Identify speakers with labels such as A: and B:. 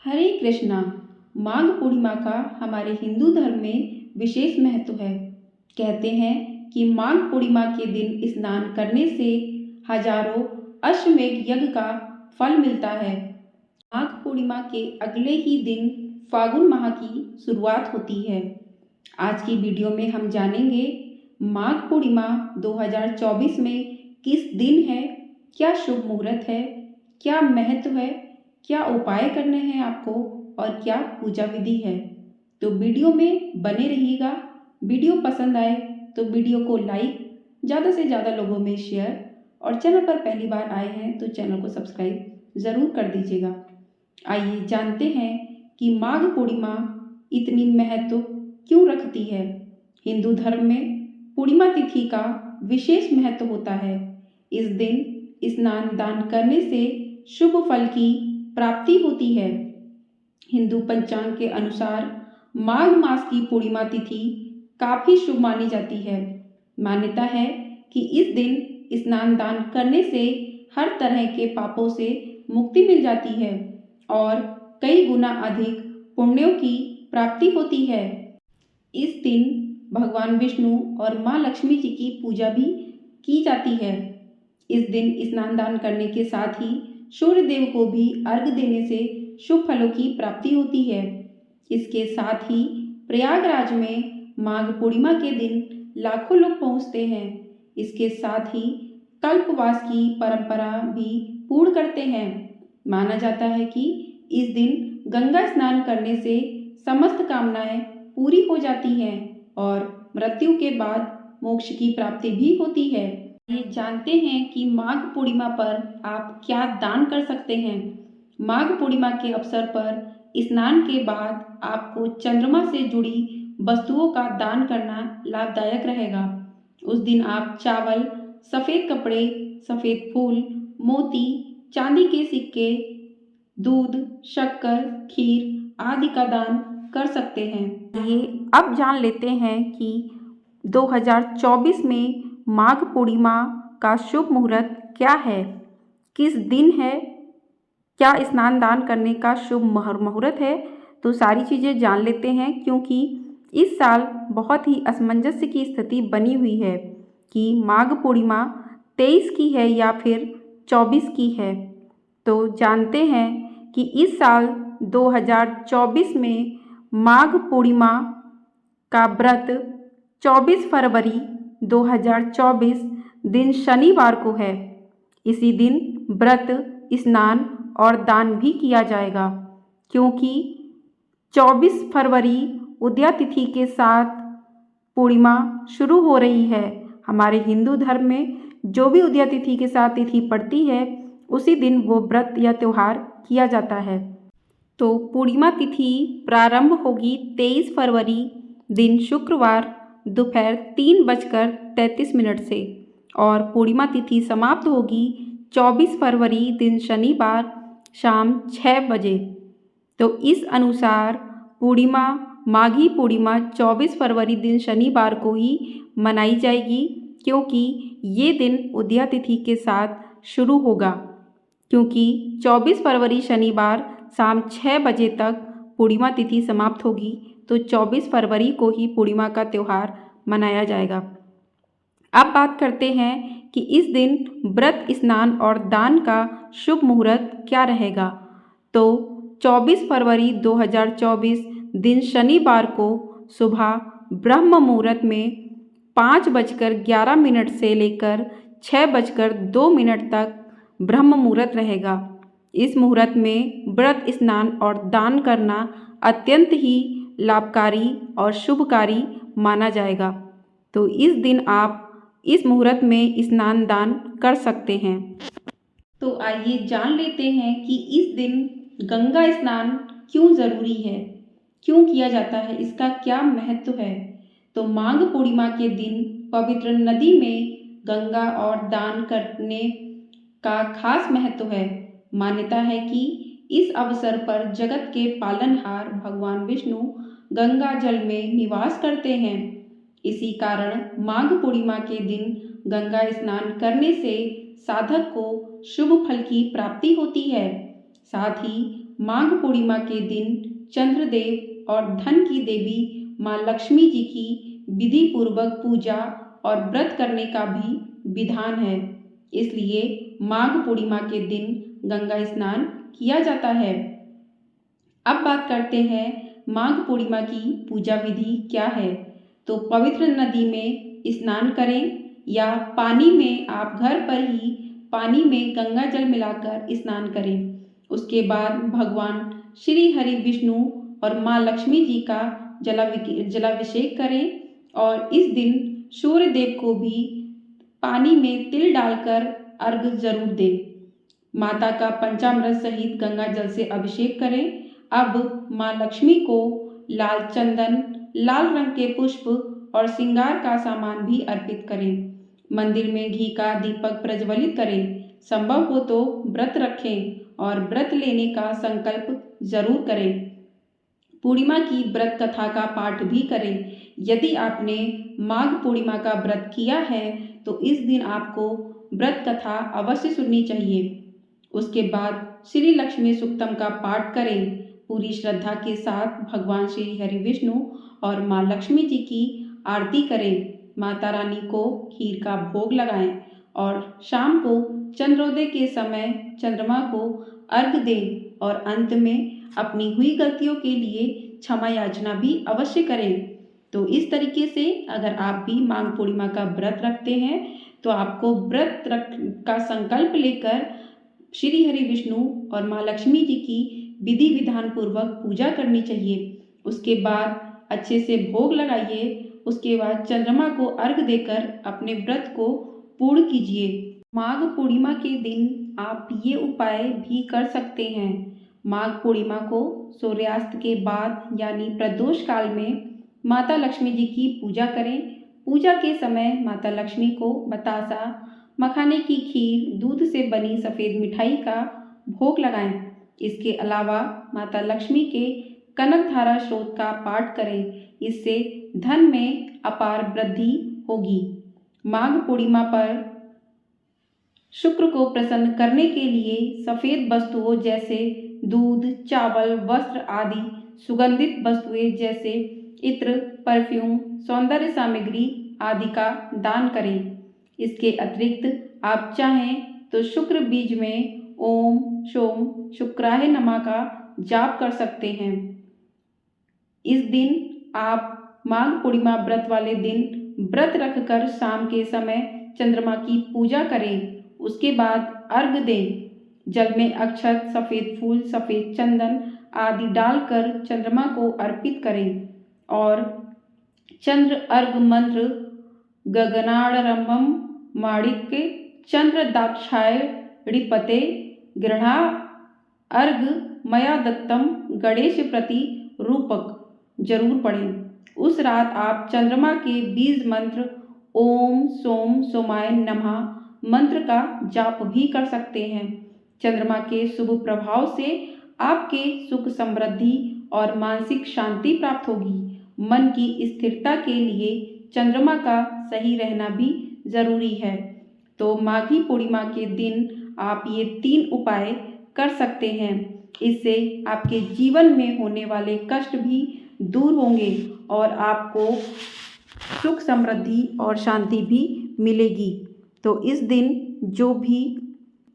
A: हरे कृष्णा। माघ पूर्णिमा का हमारे हिंदू धर्म में विशेष महत्व है। कहते हैं कि माघ पूर्णिमा के दिन स्नान करने से हजारों अश्वमेध यज्ञ का फल मिलता है। माघ पूर्णिमा के अगले ही दिन फागुन माह की शुरुआत होती है। आज की वीडियो में हम जानेंगे माघ पूर्णिमा 2024 में किस दिन है, क्या शुभ मुहूर्त है, क्या महत्व है, क्या उपाय करने हैं आपको और क्या पूजा विधि है। तो वीडियो में बने रहिएगा। वीडियो पसंद आए तो वीडियो को लाइक, ज़्यादा से ज़्यादा लोगों में शेयर और चैनल पर पहली बार आए हैं तो चैनल को सब्सक्राइब ज़रूर कर दीजिएगा। आइए जानते हैं कि माघ पूर्णिमा इतनी महत्व क्यों रखती है। हिंदू धर्म में पूर्णिमा तिथि का विशेष महत्व होता है। इस दिन स्नान दान करने से शुभ फल की प्राप्ति होती है। हिंदू पंचांग के अनुसार माघ मास की पूर्णिमा तिथि काफी शुभ मानी जाती है। मान्यता है कि इस दिन स्नान दान करने से हर तरह के पापों से मुक्ति मिल जाती है और कई गुना अधिक पुण्यों की प्राप्ति होती है। इस दिन भगवान विष्णु और माँ लक्ष्मी जी की पूजा भी की जाती है। इस दिन स्नान दान करने के साथ ही सूर्य देव को भी अर्घ देने से शुभ फलों की प्राप्ति होती है। इसके साथ ही प्रयागराज में माघ पूर्णिमा के दिन लाखों लोग पहुंचते हैं। इसके साथ ही कल्पवास की परंपरा भी पूर्ण करते हैं। माना जाता है कि इस दिन गंगा स्नान करने से समस्त कामनाएं पूरी हो जाती हैं और मृत्यु के बाद मोक्ष की प्राप्ति भी होती है। ये जानते हैं कि माघ पूर्णिमा पर आप क्या दान कर सकते हैं। माघ पूर्णिमा के अवसर पर स्नान के बाद आपको चंद्रमा से जुड़ी वस्तुओं का दान करना लाभदायक रहेगा। उस दिन आप चावल, सफ़ेद कपड़े, सफ़ेद फूल, मोती, चांदी के सिक्के, दूध, शक्कर, खीर आदि का दान कर सकते हैं। ये अब जान लेते हैं कि 2024 में माघ पूर्णिमा का शुभ मुहूर्त क्या है, किस दिन है, क्या स्नान दान करने का शुभ मुहूर्त है। तो सारी चीज़ें जान लेते हैं क्योंकि इस साल बहुत ही असमंजस की स्थिति बनी हुई है कि माघ पूर्णिमा 23 की है या फिर 24 की है। तो जानते हैं कि इस साल 2024 में माघ पूर्णिमा का व्रत 24 फरवरी 2024 दिन शनिवार को है। इसी दिन व्रत, स्नान और दान भी किया जाएगा क्योंकि 24 फरवरी उदया तिथि के साथ पूर्णिमा शुरू हो रही है। हमारे हिंदू धर्म में जो भी उदया तिथि के साथ तिथि पड़ती है उसी दिन वो व्रत या त्यौहार किया जाता है। तो पूर्णिमा तिथि प्रारंभ होगी 23 फरवरी दिन शुक्रवार दोपहर 3:33 से और पूर्णिमा तिथि समाप्त होगी 24 फरवरी दिन शनिवार शाम 6 बजे। तो इस अनुसार पूर्णिमा, माघी पूर्णिमा 24 फरवरी दिन शनिवार को ही मनाई जाएगी क्योंकि ये दिन उदया तिथि के साथ शुरू होगा। क्योंकि 24 फरवरी शनिवार शाम 6 बजे तक पूर्णिमा तिथि समाप्त होगी तो 24 फरवरी को ही पूर्णिमा का त्यौहार मनाया जाएगा। अब बात करते हैं कि इस दिन व्रत, स्नान और दान का शुभ मुहूर्त क्या रहेगा। तो 24 फरवरी 2024 दिन शनिवार को सुबह ब्रह्म मुहूर्त में 5:11 से लेकर 6:02 तक ब्रह्म मुहूर्त रहेगा। इस मुहूर्त में व्रत, स्नान और दान करना अत्यंत ही लाभकारी और शुभकारी माना जाएगा। तो इस दिन आप इस मुहूर्त में स्नान दान कर सकते हैं। तो आइए जान लेते हैं कि इस दिन गंगा स्नान क्यों ज़रूरी है, क्यों किया जाता है, इसका क्या महत्व है। तो माघ पूर्णिमा के दिन पवित्र नदी में गंगा और दान करने का खास महत्व है। मान्यता है कि इस अवसर पर जगत के पालनहार भगवान विष्णु गंगा जल में निवास करते हैं। इसी कारण माघ पूर्णिमा के दिन गंगा स्नान करने से साधक को शुभ फल की प्राप्ति होती है। साथ ही माघ पूर्णिमा के दिन चंद्रदेव और धन की देवी माँ लक्ष्मी जी की विधि पूर्वक पूजा और व्रत करने का भी विधान है। इसलिए माघ पूर्णिमा के दिन गंगा स्नान किया जाता है। अब बात करते हैं माघ पूर्णिमा की पूजा विधि क्या है। तो पवित्र नदी में स्नान करें या पानी में आप घर पर ही पानी में गंगा जल मिलाकर स्नान करें। उसके बाद भगवान श्री हरि विष्णु और माँ लक्ष्मी जी का जलाभिषेक करें और इस दिन सूर्य देव को भी पानी में तिल डालकर अर्घ जरूर दें। माता का पंचामृत सहित गंगा जल से अभिषेक करें। अब माँ लक्ष्मी को लाल चंदन, लाल रंग के पुष्प और श्रृंगार का सामान भी अर्पित करें। मंदिर में घी का दीपक प्रज्वलित करें। संभव हो तो व्रत रखें और व्रत लेने का संकल्प जरूर करें। पूर्णिमा की व्रत कथा का पाठ भी करें। यदि आपने माघ पूर्णिमा का व्रत किया है तो इस दिन आपको व्रत कथा अवश्य सुननी चाहिए। उसके बाद श्री लक्ष्मी सूक्तम का पाठ करें। पूरी श्रद्धा के साथ भगवान श्री हरि विष्णु और माँ लक्ष्मी जी की आरती करें। माता रानी को खीर का भोग लगाएं और शाम को चंद्रोदय के समय चंद्रमा को अर्घ दें और अंत में अपनी हुई गलतियों के लिए क्षमा याचना भी अवश्य करें। तो इस तरीके से अगर आप भी माघ पूर्णिमा का व्रत रखते हैं तो आपको व्रत का संकल्प लेकर श्री हरि विष्णु और माँ लक्ष्मी जी की विधि विधान पूर्वक पूजा करनी चाहिए। उसके बाद अच्छे से भोग लगाइए। उसके बाद चंद्रमा को अर्घ देकर अपने व्रत को पूर्ण कीजिए। माघ पूर्णिमा के दिन आप ये उपाय भी कर सकते हैं। माघ पूर्णिमा को सूर्यास्त के बाद यानी प्रदोष काल में माता लक्ष्मी जी की पूजा करें। पूजा के समय माता लक्ष्मी को बतासा, मखाने की खीर, दूध से बनी सफ़ेद मिठाई का भोग लगाएं। इसके अलावा माता लक्ष्मी के कनक धारा स्रोत का पाठ करें। इससे धन में अपार वृद्धि होगी। माघ पूर्णिमा पर शुक्र को प्रसन्न करने के लिए सफ़ेद वस्तुओं जैसे दूध, चावल, वस्त्र आदि सुगंधित वस्तुएं जैसे इत्र, परफ्यूम, सौंदर्य सामग्री आदि का दान करें। इसके अतिरिक्त आप चाहें तो शुक्र बीज में ओम शोम शुक्राय नमः का जाप कर सकते हैं। इस दिन आप माघ पूर्णिमा व्रत वाले दिन व्रत रखकर शाम के समय चंद्रमा की पूजा करें। उसके बाद अर्घ दें। जल में अक्षत, सफ़ेद फूल, सफ़ेद चंदन आदि डालकर चंद्रमा को अर्पित करें और चंद्र अर्घ मंत्र गगनाडरंबम माणिक्य चंद्र दाक्षाय ऋपते गृहा अर्घ मया दत्तम गणेश प्रति रूपक जरूर पढ़ें। उस रात आप चंद्रमा के बीज मंत्र ओम सोम सोमाय नमः मंत्र का जाप भी कर सकते हैं। चंद्रमा के शुभ प्रभाव से आपके सुख, समृद्धि और मानसिक शांति प्राप्त होगी। मन की स्थिरता के लिए चंद्रमा का सही रहना भी जरूरी है। तो माघी पूर्णिमा के दिन आप ये 3 उपाय कर सकते हैं। इससे आपके जीवन में होने वाले कष्ट भी दूर होंगे और आपको सुख, समृद्धि और शांति भी मिलेगी। तो इस दिन जो भी